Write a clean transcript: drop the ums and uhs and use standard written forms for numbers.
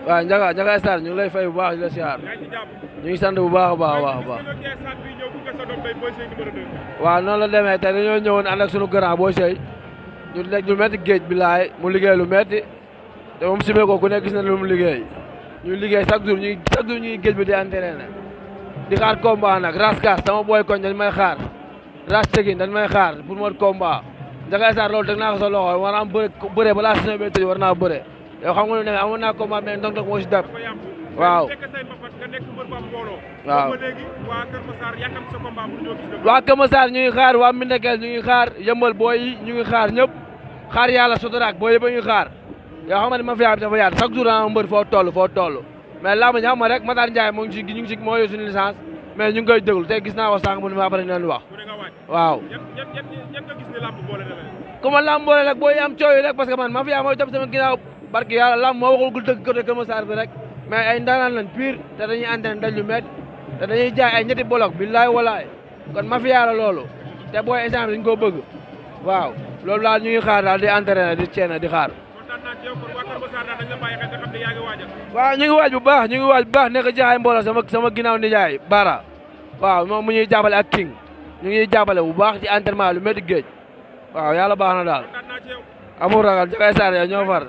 waaw Ndiaga Sarr ñu ngi lay fay bu baax di la siyaar ñu ngi sant bu baax a baax a baax a baax waaw noonu la demee te dañoo ñëwoon ànd ak sunu grand Boy Seye ñu nekk lu métti géej bi laay mu liggéey lu métti te moom simee ko ku nekk gis na lu mu liggéey ñu liggéey chaque jour ñuy géej bi di entraîné di xaar combat nag raskas sama boy koñ dañ may xaar ras tegin dañ may xaar pour mot combat Ndiaga Sarr loolu teg naa ko sa loxo war naa am bëre balaa saison bi tëj war naa bëre yow xam nga ne amoon naa combat mais ndong-ndong moo si dab waaw waaw waa Kër Massar ñu ngi xaar waa Mbindekel ñu ngi xaar yëmbal booy yi ñu ngi xaar ñëpp xaar yàlla sotoraak booy yëpp a ngi xaar yow xam nga ne ma fiyaa bi dafa yaatu chaque jour a mbër foo toll mais làmb ñi xam nga rek Matar Ndiaye moo ngi si moo yor suñu licence mais ñu ngi koy déglu te gis naa ko sànq mu ne ma après ñu wax waaw ku ma làmb boole rek booy am coow yi rek parce que man ma fiyaa mooy topp sama ginnaaw barki yàlla làmb moo waxul dëgg côté Kër Massar bi rek mais ay ndaanaan lañ pire te dañuy entraîné dañ lu métti te dañuy jaay ay ñetti bolok billaay walaay kon mafia la loolu te booy instant bi dañ koo bëgg waaw loolu daal ñu ngi xaar daal di entraîné di ceena di xaar waaw ñu ngi waaj bu baax nekk jaay mbooloo sama ginnaaw ni jaay bara waaw moom mu ñuy jàppale ak king ñu ngi jàppale bu baax ci entraînement lu métti géej waaw yàlla baax na daal amul ragal Ndiaga Sarr ñoo far